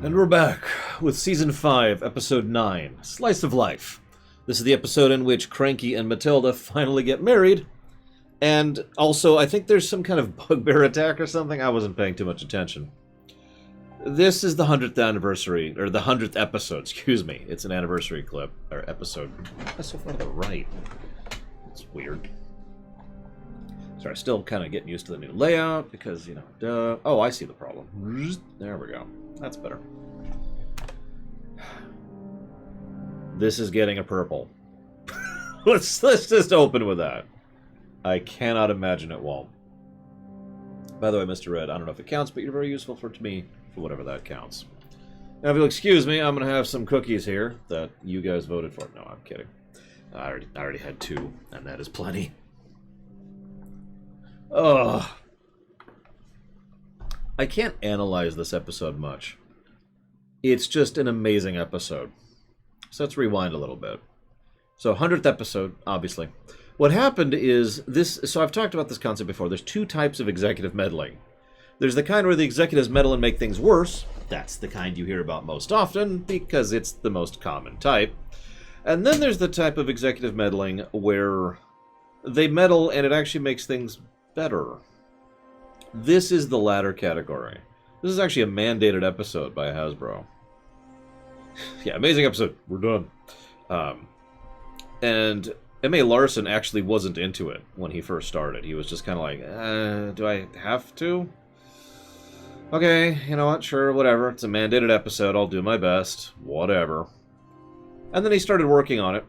And we're back with Season 5, Episode 9, Slice of Life. This is the episode in which Cranky and Matilda finally get married. And also, I think there's some kind of bugbear attack or something. I wasn't paying too much attention. This is the 100th anniversary, or the 100th episode, excuse me. It's an anniversary clip, or episode. That's so far to the right. It's weird. Sorry, still kind of getting used to the new layout, because, you know, duh. Oh, I see the problem. There we go. That's better. This is getting a purple. let's just open with that. I cannot imagine it won't. By the way, Mr. Red, I don't know if it counts, but you're very useful to me for whatever that counts. Now, if you'll excuse me, I'm going to have some cookies here that you guys voted for. No, I'm kidding. I already had 2, and that is plenty. Ugh. I can't analyze this episode much. It's just an amazing episode. So let's rewind a little bit. So 100th episode, obviously. What happened is this... So I've talked about this concept before. There's 2 types of executive meddling. There's the kind where the executives meddle and make things worse. That's the kind you hear about most often because it's the most common type. And then there's the type of executive meddling where they meddle and it actually makes things better. This is the latter category. This is actually a mandated episode by Hasbro. Yeah, amazing episode. We're done. And M.A. Larson actually wasn't into it when he first started. He was just kind of like, do I have to? Okay, you know what? Sure, whatever. It's a mandated episode. I'll do my best. Whatever. And then he started working on it.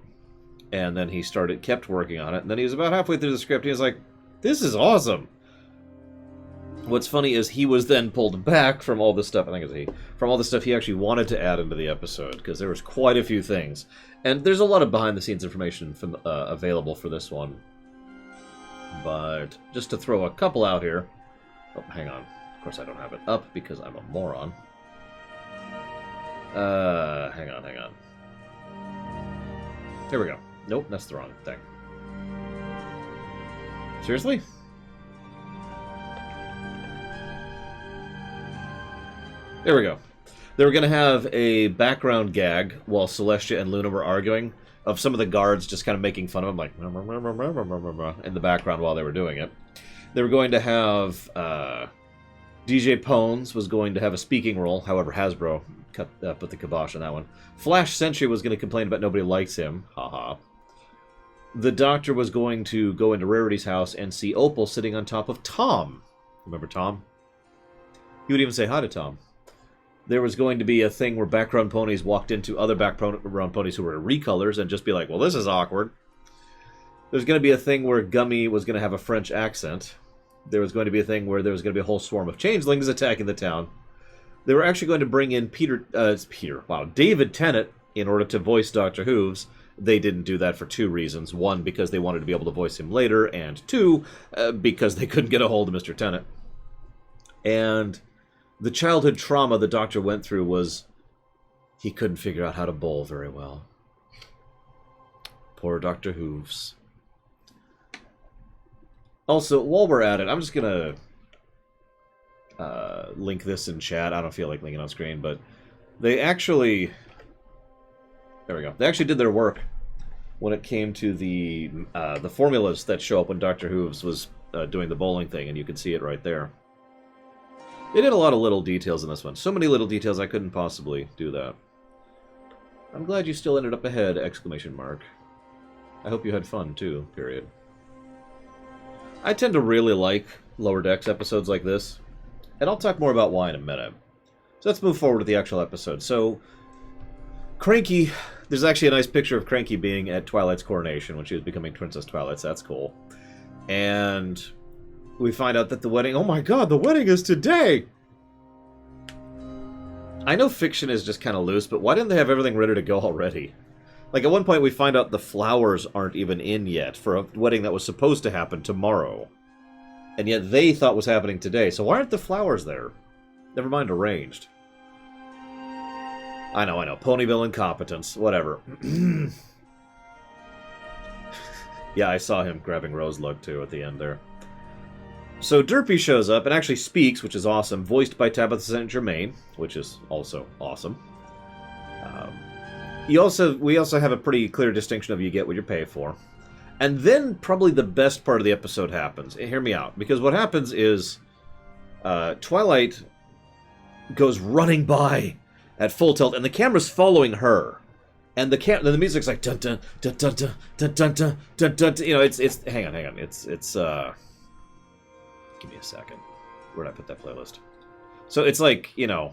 And then he kept working on it. And then he was about halfway through the script. And he was like, this is awesome. What's funny is he was then pulled back from all the stuff, I think it was from all the stuff he actually wanted to add into the episode, because there was quite a few things. And there's a lot of behind-the-scenes information from, available for this one. But just to throw a couple out here... Oh, hang on. Of course I don't have it up, because I'm a moron. Hang on. Here we go. Nope, that's the wrong thing. Seriously? There we go. They were going to have a background gag while Celestia and Luna were arguing of some of the guards just kind of making fun of them, like, in the background while they were doing it. They were going to have, DJ Pones was going to have a speaking role, however, Hasbro put the kibosh on that one. Flash Sentry was going to complain about nobody likes him, haha. The Doctor was going to go into Rarity's house and see Opal sitting on top of Tom. Remember Tom? He would even say hi to Tom. There was going to be a thing where background ponies walked into other background ponies who were recolors and just be like, well, this is awkward. There's going to be a thing where Gummy was going to have a French accent. There was going to be a thing where there was going to be a whole swarm of changelings attacking the town. They were actually going to bring in David Tennant in order to voice Dr. Hooves. They didn't do that for 2 reasons. 1, because they wanted to be able to voice him later, and 2, because they couldn't get a hold of Mr. Tennant. And the childhood trauma the Doctor went through was he couldn't figure out how to bowl very well. Poor Dr. Hooves. Also, while we're at it, I'm just going to link this in chat. I don't feel like linking on screen, but they actually... There we go. They actually did their work when it came to the formulas that show up when Dr. Hooves was doing the bowling thing, and you can see it right there. They did a lot of little details in this one. So many little details I couldn't possibly do that. I'm glad you still ended up ahead, exclamation mark. I hope you had fun, too, period. I tend to really like Lower Decks episodes like this, and I'll talk more about why in a minute. So let's move forward with the actual episode. So, Cranky... There's actually a nice picture of Cranky being at Twilight's coronation when she was becoming Princess Twilight, so that's cool. And we find out that the wedding... Oh my god, the wedding is today! I know fiction is just kind of loose, but why didn't they have everything ready to go already? Like, at one point we find out the flowers aren't even in yet for a wedding that was supposed to happen tomorrow. And yet they thought was happening today, so why aren't the flowers there? Never mind arranged. I know. Ponyville incompetence. Whatever. Yeah, I saw him grabbing Rose Lug, too, at the end there. So Derpy shows up and actually speaks, which is awesome, voiced by Tabitha St. Germain, which is also awesome. We also have a pretty clear distinction of you get what you pay for. And then probably the best part of the episode happens. And hear me out, because what happens is Twilight goes running by at full tilt, and the camera's following her. And the music's like dun dun dun dun dun dun dun dun dun dun. You know, it's hang on. It's give me a second. Where'd I put that playlist? So it's like, you know,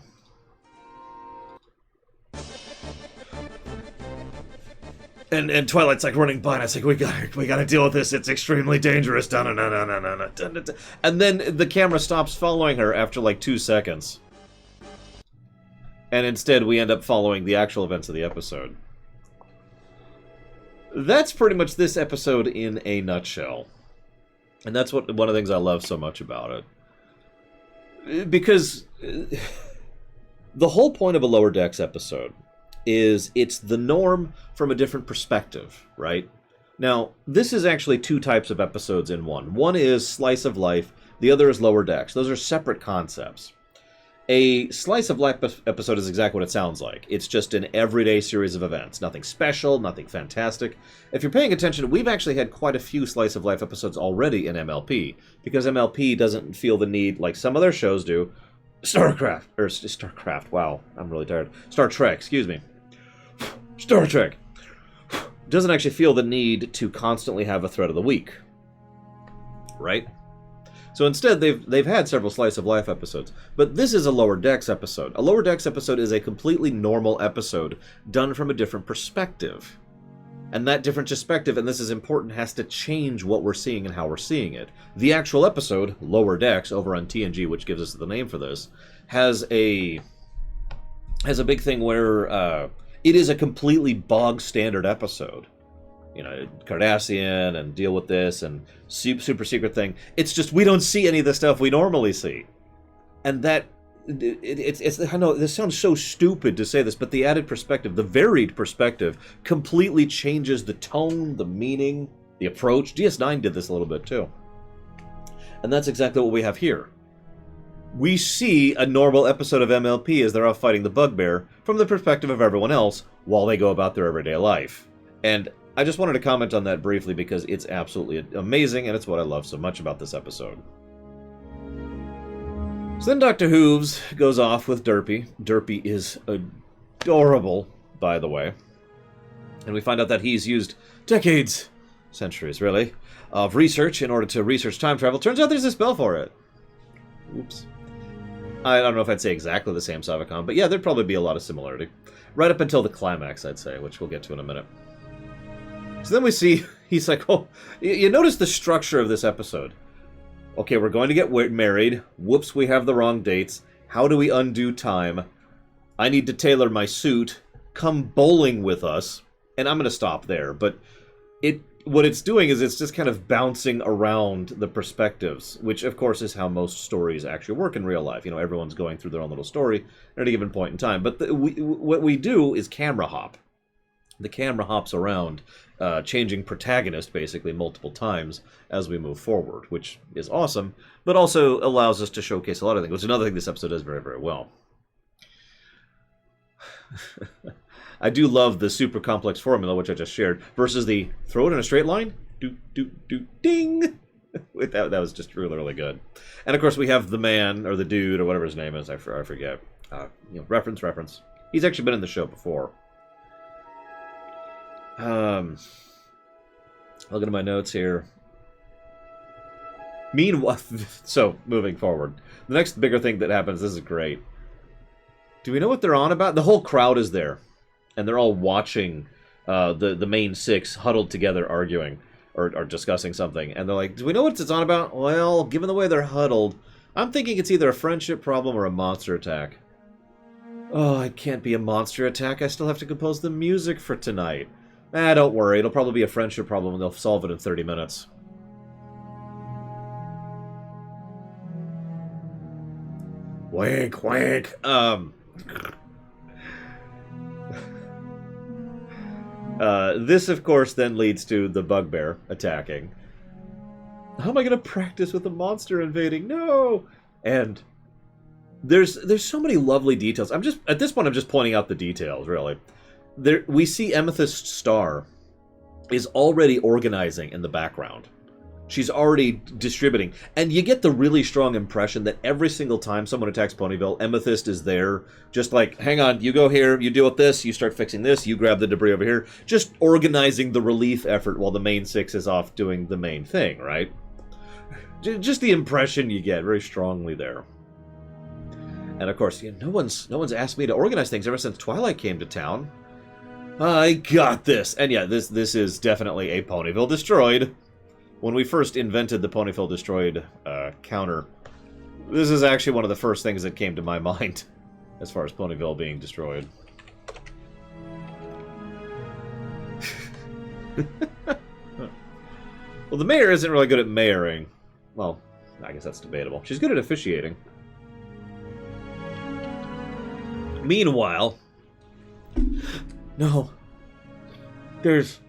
and Twilight's like running by, and it's like we gotta deal with this. It's extremely dangerous. Dun dun dun dun dun dun dun. And then the camera stops following her after like 2 seconds, and instead we end up following the actual events of the episode. That's pretty much this episode in a nutshell. And that's one of the things I love so much about it. Because the whole point of a Lower Decks episode is it's the norm from a different perspective, right? Now, this is actually 2 types of episodes in one. One is Slice of Life, the other is Lower Decks. Those are separate concepts. A Slice of Life episode is exactly what it sounds like. It's just an everyday series of events. Nothing special, nothing fantastic. If you're paying attention, we've actually had quite a few Slice of Life episodes already in MLP, because MLP doesn't feel the need, like some other shows do. Starcraft, wow, I'm really tired. Star Trek, excuse me. Star Trek doesn't actually feel the need to constantly have a thread of the week, right? So instead, they've had several Slice of Life episodes. But this is a Lower Decks episode. A Lower Decks episode is a completely normal episode done from a different perspective. And that different perspective, and this is important, has to change what we're seeing and how we're seeing it. The actual episode, Lower Decks, over on TNG, which gives us the name for this, has a big thing where it is a completely bog standard episode. You know, Cardassian and deal with this and super secret thing. It's just we don't see any of the stuff we normally see, and that it's I know this sounds so stupid to say this, but the added perspective, the varied perspective, completely changes the tone, the meaning, the approach. DS9 did this a little bit too, and that's exactly what we have here. We see a normal episode of MLP as they're off fighting the bugbear from the perspective of everyone else while they go about their everyday life, and I just wanted to comment on that briefly because it's absolutely amazing, and it's what I love so much about this episode. So then Dr. Hooves goes off with Derpy. Derpy is adorable, by the way. And we find out that he's used decades, centuries really, of research in order to research time travel. Turns out there's a spell for it. Oops. I don't know if I'd say exactly the same Savicon, but yeah, there'd probably be a lot of similarity. Right up until the climax, I'd say, which we'll get to in a minute. So then we see, he's like, oh, you notice the structure of this episode. Okay, we're going to get married. Whoops, we have the wrong dates. How do we undo time? I need to tailor my suit. Come bowling with us. And I'm going to stop there. But what it's doing is it's just kind of bouncing around the perspectives, which, of course, is how most stories actually work in real life. You know, everyone's going through their own little story at a given point in time. But what we do is camera hop. The camera hops around, changing protagonist basically multiple times as we move forward, which is awesome, but also allows us to showcase a lot of things, which is another thing this episode does very, very well. I do love the super complex formula, which I just shared, versus the throw it in a straight line, ding! that was just really, really good. And of course we have the man, or the dude, or whatever his name is, I forget. Reference. He's actually been in the show before. Looking at my notes here. Meanwhile, so moving forward, the next bigger thing that happens, this is great. Do we know what they're on about? The whole crowd is there, and they're all watching the main 6 huddled together arguing or discussing something, and they're like, do we know what it's on about? Well, given the way they're huddled, I'm thinking it's either a friendship problem or a monster attack. Oh, it can't be a monster attack. I still have to compose the music for tonight. Don't worry. It'll probably be a friendship problem, and they'll solve it in 30 minutes. Wink, wink. This, of course, then leads to the bugbear attacking. How am I going to practice with a monster invading? No! And there's so many lovely details. At this point, I'm just pointing out the details, really. We see Amethyst Star is already organizing in the background. She's already distributing. And you get the really strong impression that every single time someone attacks Ponyville, Amethyst is there. Just like, hang on, you go here, you deal with this, you start fixing this, you grab the debris over here. Just organizing the relief effort while the main six is off doing the main thing, right? Just the impression you get very strongly there. And of course, no one's asked me to organize things ever since Twilight came to town. I got this! And yeah, this is definitely a Ponyville Destroyed. When we first invented the Ponyville Destroyed counter, this is actually one of the first things that came to my mind as far as Ponyville being destroyed. Well, the mayor isn't really good at mayoring. Well, I guess that's debatable. She's good at officiating. Meanwhile... No. There's...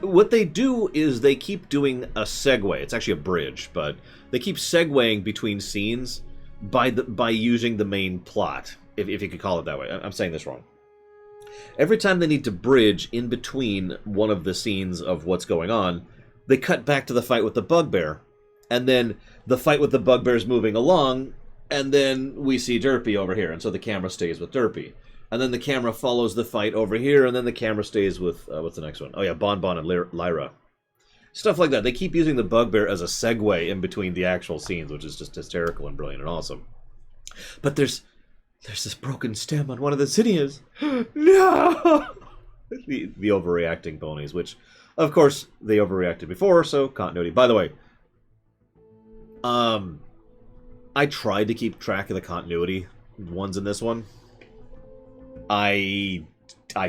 what they do is they keep doing a segue. It's actually a bridge, but they keep segueing between scenes by using the main plot, if you could call it that way. I'm saying this wrong. Every time they need to bridge in between one of the scenes of what's going on, they cut back to the fight with the bugbear, and then the fight with the bugbear is moving along, and then we see Derpy over here, and so the camera stays with Derpy. And then the camera follows the fight over here, and then the camera stays with, what's the next one? Oh yeah, Bon Bon and Lyra. Stuff like that. They keep using the bugbear as a segue in between the actual scenes, which is just hysterical and brilliant and awesome. But there's this broken stem on one of the zinnias. No! The overreacting ponies, which, of course, they overreacted before, so continuity. By the way, I tried to keep track of the continuity ones in this one. I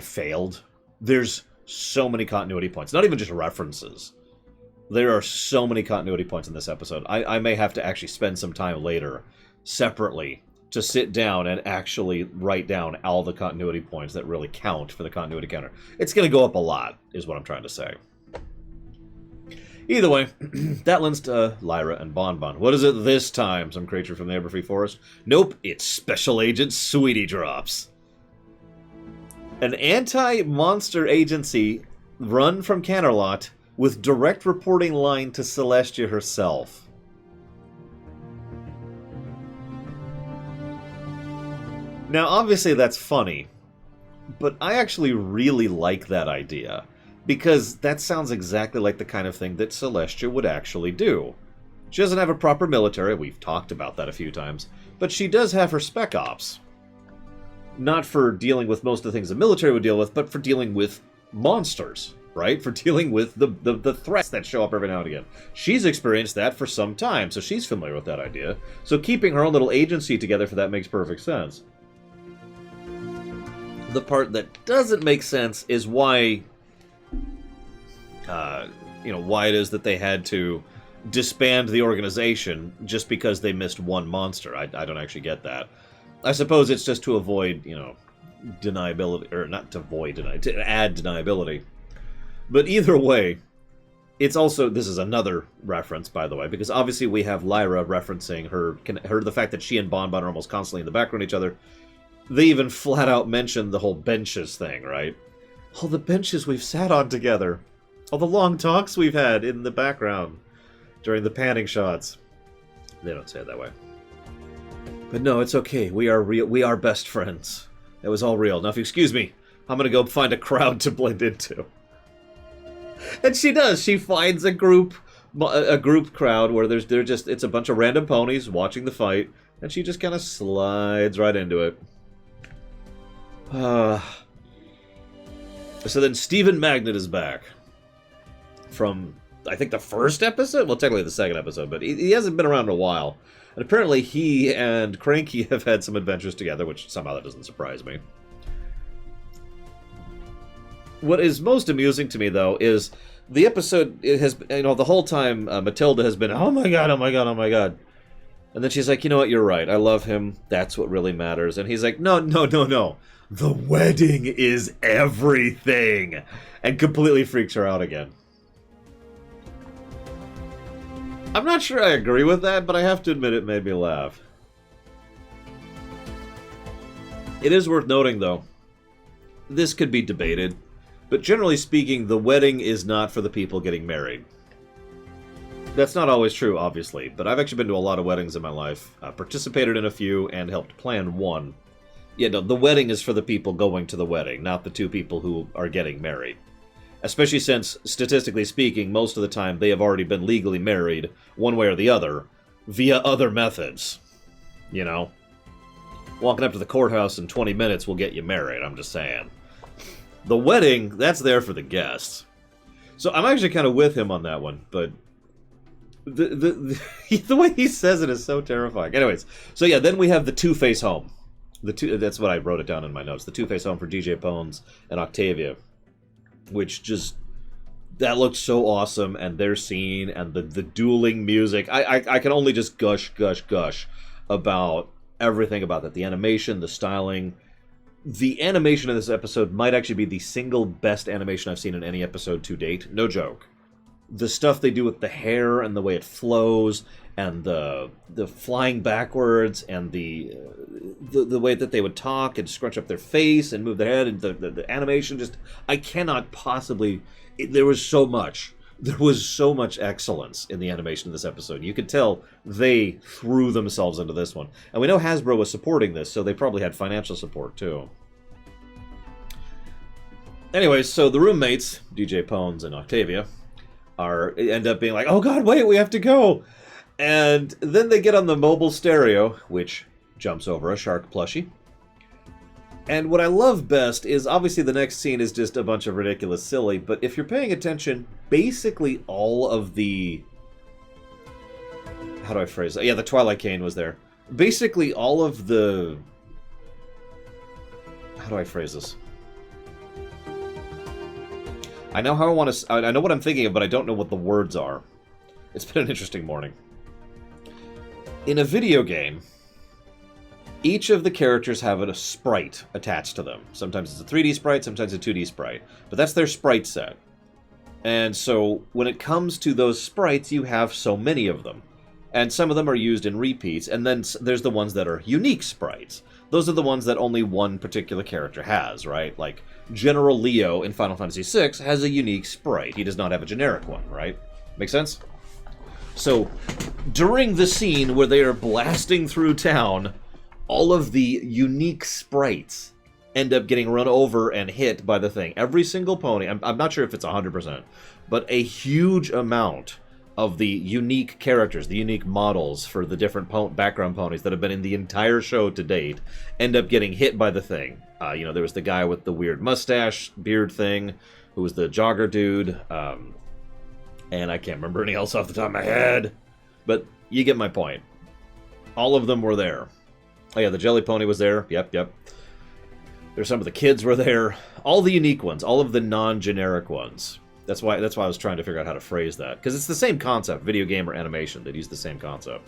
failed. There's so many continuity points. Not even just references. There are so many continuity points in this episode. I may have to actually spend some time later, separately, to sit down and actually write down all the continuity points that really count for the continuity counter. It's going to go up a lot, is what I'm trying to say. Either way, that lends to Lyra and Bon Bon. What is it this time? Some creature from the Everfree Forest? Nope, it's Special Agent Sweetie Drops. An anti-monster agency run from Canterlot with direct reporting line to Celestia herself. Now, obviously that's funny, but I actually really like that idea, because that sounds exactly like the kind of thing that Celestia would actually do. She doesn't have a proper military, we've talked about that a few times, but she does have her spec ops. Not for dealing with most of the things the military would deal with, but for dealing with monsters, right? For dealing with the threats that show up every now and again. She's experienced that for some time, so she's familiar with that idea. So keeping her own little agency together for that makes perfect sense. The part that doesn't make sense is why, why it is that they had to disband the organization just because they missed one monster. I don't actually get that. I suppose it's just to avoid, deniability, or not to avoid to add deniability. But either way, it's also, this is another reference, by the way, because obviously we have Lyra referencing the fact that she and Bon Bon are almost constantly in the background of each other. They even flat out mentioned the whole benches thing, right? All the benches we've sat on together. All the long talks we've had in the background during the panning shots. They don't say it that way. But no, it's okay. We are real. We are best friends. It was all real. Now, if you excuse me, I'm gonna go find a crowd to blend into. And she does. She finds a group crowd where it's a bunch of random ponies watching the fight, and she just kind of slides right into it. So then Stephen Magnet is back from, I think, the first episode? Well, technically the second episode, but he hasn't been around in a while. And apparently he and Cranky have had some adventures together, which somehow that doesn't surprise me. What is most amusing to me, though, is the episode, it has, the whole time Matilda has been, oh my god, oh my god, oh my god. And then she's like, you know what, you're right, I love him, that's what really matters. And he's like, no, no, no, no. The wedding is everything! And completely freaks her out again. I'm not sure I agree with that, but I have to admit it made me laugh. It is worth noting, though, this could be debated, but generally speaking, the wedding is not for the people getting married. That's not always true, obviously, but I've actually been to a lot of weddings in my life, participated in a few, and helped plan one. Yeah, no, the wedding is for the people going to the wedding, not the two people who are getting married. Especially since, statistically speaking, most of the time they have already been legally married, one way or the other, via other methods. You know? Walking up to the courthouse in 20 minutes will get you married, I'm just saying. The wedding, that's there for the guests. So I'm actually kind of with him on that one, but the way he says it is so terrifying. Anyways, so yeah, then we have the Two-Face home. That's what I wrote it down in my notes. The Two-Face home for DJ Pones and Octavia. Which just, that looked so awesome, and their scene, and the dueling music. I can only just gush about everything about that. The animation, the styling. The animation in this episode might actually be the single best animation I've seen in any episode to date. No joke. The stuff they do with the hair, and the way it flows, and the flying backwards, and the way that they would talk and scrunch up their face and move their head, and the animation, just, I cannot possibly, there was so much excellence in the animation of this episode. You could tell they threw themselves into this one. And we know Hasbro was supporting this, so they probably had financial support too. Anyways, so the roommates, DJ Pones and Octavia, end up being like, oh god, wait, we have to go! And then they get on the mobile stereo, which jumps over a shark plushie. And what I love best is, obviously the next scene is just a bunch of ridiculous silly, but if you're paying attention, basically all of the... How do I phrase that? Yeah, the Twilight Cane was there. Basically all of the... How do I phrase this? I know how I want to... I know what I'm thinking of, but I don't know what the words are. It's been an interesting morning. In a video game, each of the characters have a sprite attached to them. Sometimes it's a 3D sprite, sometimes a 2D sprite. But that's their sprite set. And so, when it comes to those sprites, you have so many of them. And some of them are used in repeats, and then there's the ones that are unique sprites. Those are the ones that only one particular character has, right? Like, General Leo in Final Fantasy VI has a unique sprite. He does not have a generic one, right? Make sense? So, during the scene where they are blasting through town, all of the unique sprites end up getting run over and hit by the thing. Every single pony, I'm not sure if it's 100%, but a huge amount of the unique characters, the unique models for the different background ponies that have been in the entire show to date, end up getting hit by the thing. You know, there was the guy with the weird mustache, beard thing, who was the jogger dude, and I can't remember any else off the top of my head, but you get my point. All of them were there. Oh yeah, the Jelly Pony was there. Yep. There's some of the kids were there. All the unique ones, all of the non-generic ones. That's why I was trying to figure out how to phrase that, because it's the same concept, video game or animation. They'd use the same concept.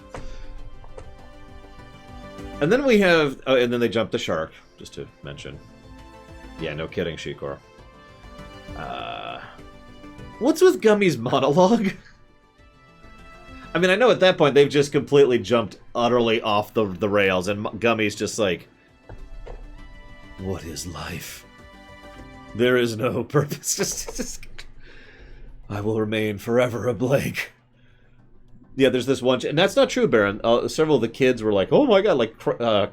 And then we have, and then they jump the shark, just to mention. Yeah, no kidding, Shikor. What's with Gummy's monologue? I mean, I know at that point they've just completely jumped utterly off the rails, and Gummy's just like, what is life? There is no purpose. Just I will remain forever a blank. Yeah, there's this one, and that's not true, Baron. Several of the kids were like, oh my god, like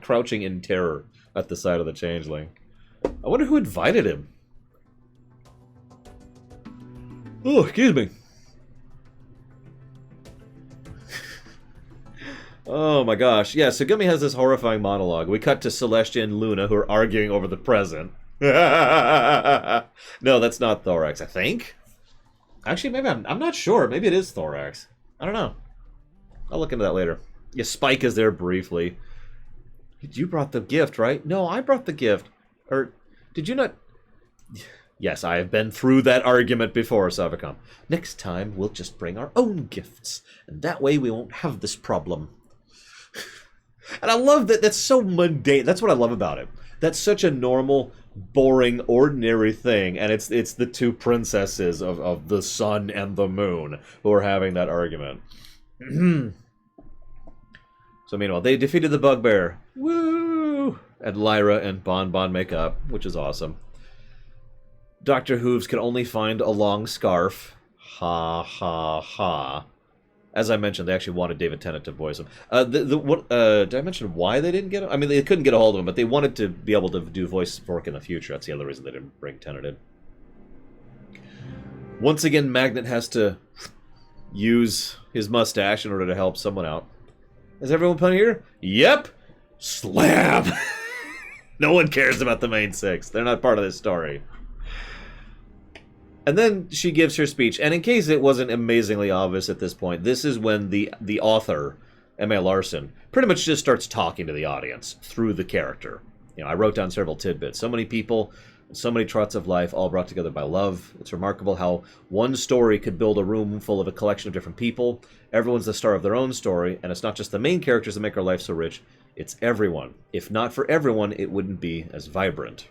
crouching in terror at the side of the changeling. I wonder who invited him. Oh, excuse me. Oh my gosh. Yeah, so Gummy has this horrifying monologue. We cut to Celestia and Luna, who are arguing over the present. No, that's not Thorax, I think. Actually, maybe I'm not sure. Maybe it is Thorax. I don't know. I'll look into that later. Yeah, Spike is there briefly. You brought the gift, right? No, I brought the gift. Or, did you not... Yes, I have been through that argument before, Savicom. Next time, we'll just bring our own gifts. And that way we won't have this problem. And I love that. That's so mundane. That's what I love about it. That's such a normal, boring, ordinary thing. And it's the two princesses of the sun and the moon who are having that argument. So meanwhile, they defeated the bugbear. Woo! And Lyra and Bon Bon make up, which is awesome. Dr. Hooves can only find a long scarf. Ha ha ha. As I mentioned, they actually wanted David Tennant to voice him. Did I mention why they didn't get him? I mean, they couldn't get a hold of him, but they wanted to be able to do voice work in the future. That's the other reason they didn't bring Tennant in. Once again, Magnet has to use his mustache in order to help someone out. Is everyone pun here? Yep! Slam! No one cares about the main six. They're not part of this story. And then she gives her speech, and in case it wasn't amazingly obvious at this point, this is when the author, M.A. Larson, pretty much just starts talking to the audience through the character. You know, I wrote down several tidbits. So many people, so many trots of life, all brought together by love. It's remarkable how one story could build a room full of a collection of different people. Everyone's the star of their own story, and it's not just the main characters that make our life so rich, it's everyone. If not for everyone, it wouldn't be as vibrant.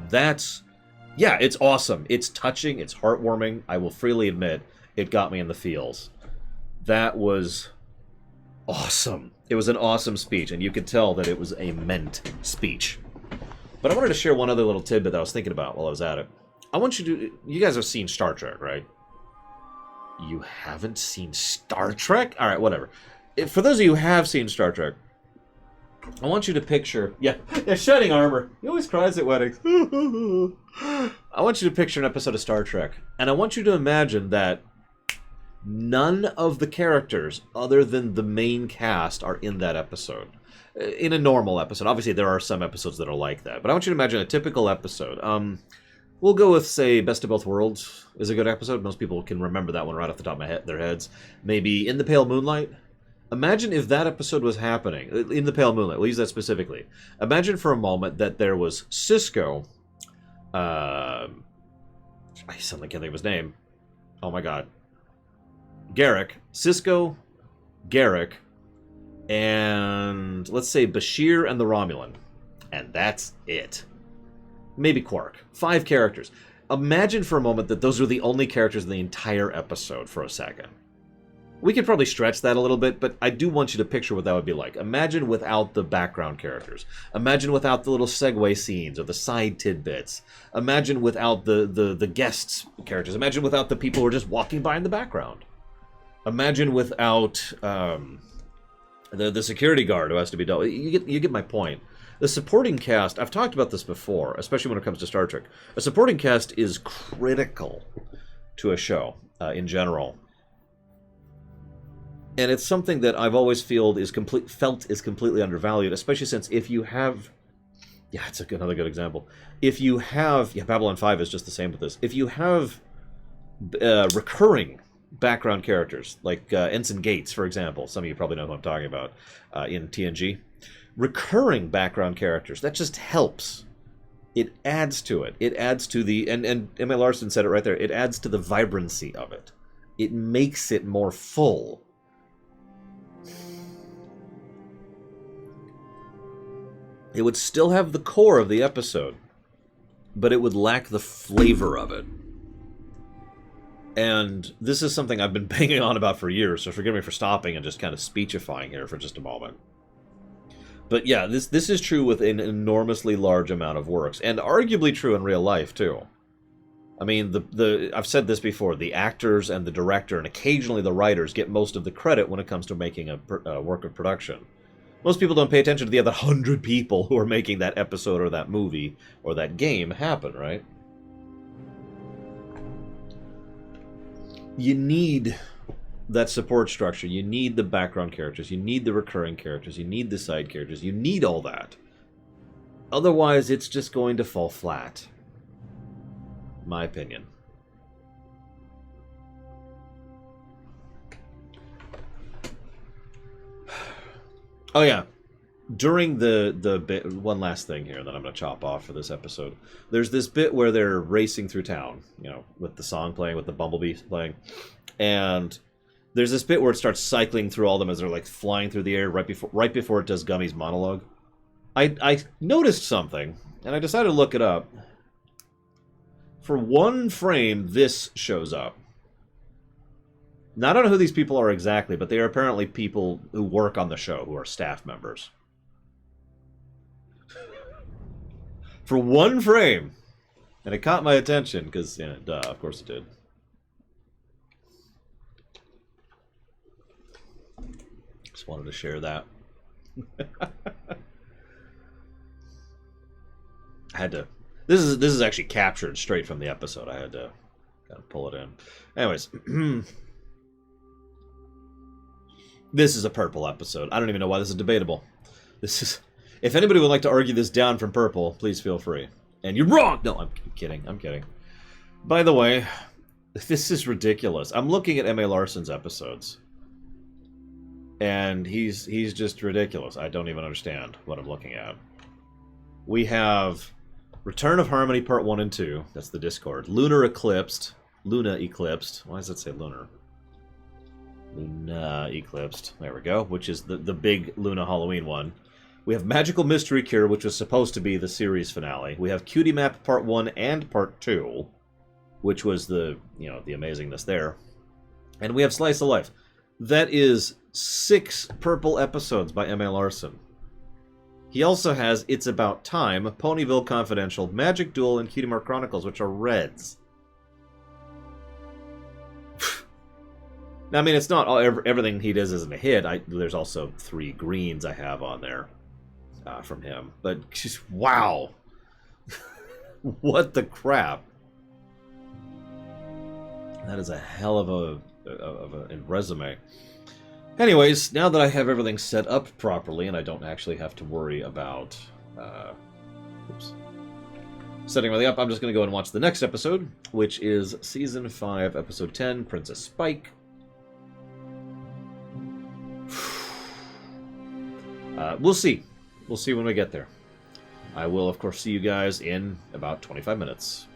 That's... yeah, it's awesome. It's touching. It's heartwarming. I will freely admit, it got me in the feels. That was awesome. It was an awesome speech, and you could tell that it was a meant speech. But I wanted to share one other little tidbit that I was thinking about while I was at it. I want you to... you guys have seen Star Trek, right? You haven't seen Star Trek? Alright, whatever. For those of you who have seen Star Trek, I want you to picture... yeah, Shining Armor. He always cries at weddings. I want you to picture an episode of Star Trek, and I want you to imagine that none of the characters other than the main cast are in that episode. In a normal episode. Obviously, there are some episodes that are like that, but I want you to imagine a typical episode. We'll go with, say, Best of Both Worlds is a good episode. Most people can remember that one right off the top of their heads. Maybe In the Pale Moonlight. Imagine if that episode was happening. In the Pale Moonlight, we'll use that specifically. Imagine for a moment that there was Cisco. I suddenly can't think of his name. Oh my god. Garrick. Cisco, Garrick, and let's say Bashir and the Romulan. And that's it. Maybe Quark. 5 characters. Imagine for a moment that those are the only characters in the entire episode for a second. We could probably stretch that a little bit, but I do want you to picture what that would be like. Imagine without the background characters. Imagine without the little segue scenes or the side tidbits. Imagine without the guests characters. Imagine without the people who are just walking by in the background. Imagine without the security guard who has to be dealt with. You get my point. The supporting cast, I've talked about this before, especially when it comes to Star Trek. A supporting cast is critical to a show in general. And it's something that I've always felt is completely undervalued, especially since if you have... yeah, it's another good example. If you have... yeah, Babylon 5 is just the same with this. If you have recurring background characters, like Ensign Gates, for example. Some of you probably know who I'm talking about in TNG. Recurring background characters, that just helps. It adds to it. It adds to the... and M.A. Larson said it right there. It adds to the vibrancy of it. It makes it more full. It would still have the core of the episode, but it would lack the flavor of it. And this is something I've been banging on about for years, so forgive me for stopping and just kind of speechifying here for just a moment. But yeah, this is true with an enormously large amount of works, and arguably true in real life, too. I mean, I've said this before, the actors and the director, and occasionally the writers, get most of the credit when it comes to making a work of production. Most people don't pay attention to the other 100 people who are making that episode or that movie or that game happen, right? You need that support structure. You need the background characters. You need the recurring characters. You need the side characters. You need all that. Otherwise, it's just going to fall flat. My opinion. Oh yeah, during the bit, one last thing here that I'm going to chop off for this episode. There's this bit where they're racing through town, you know, with the song playing, with the bumblebee playing, and there's this bit where it starts cycling through all of them as they're like flying through the air right before it does Gummy's monologue. I noticed something, and I decided to look it up. For one frame, this shows up. Now, I don't know who these people are exactly, but they are apparently people who work on the show, who are staff members. For one frame. And it caught my attention, because, yeah, duh, of course it did. Just wanted to share that. I had to... This is actually captured straight from the episode. I had to kind of pull it in. Anyways. This is a purple episode. I don't even know why this is debatable. This is... If anybody would like to argue this down from purple, please feel free. And you're wrong! No, I'm kidding. I'm kidding. By the way, this is ridiculous. I'm looking at M.A. Larson's episodes. And he's just ridiculous. I don't even understand what I'm looking at. We have Return of Harmony Part 1 and 2. That's the Discord. Luna Eclipsed. Why does it say Lunar? Luna Eclipsed. There we go. Which is the big Luna Halloween one. We have Magical Mystery Cure, which was supposed to be the series finale. We have Cutie Map Part 1 and Part 2, which was the amazingness there. And we have Slice of Life. That is 6 purple episodes by M.A. Larson. He also has It's About Time, Ponyville Confidential, Magic Duel, and Cutie Mark Chronicles, which are reds. Now, I mean, it's not everything he does isn't a hit. There's also 3 greens I have on there. From him, but just wow. What the crap. That is a hell of a resume. Anyways, now that I have everything set up properly and I don't actually have to worry about setting everything up, I'm just going to go and watch the next episode, which is Season 5, Episode 10, Princess Spike. We'll see. We'll see when we get there. I will, of course, see you guys in about 25 minutes.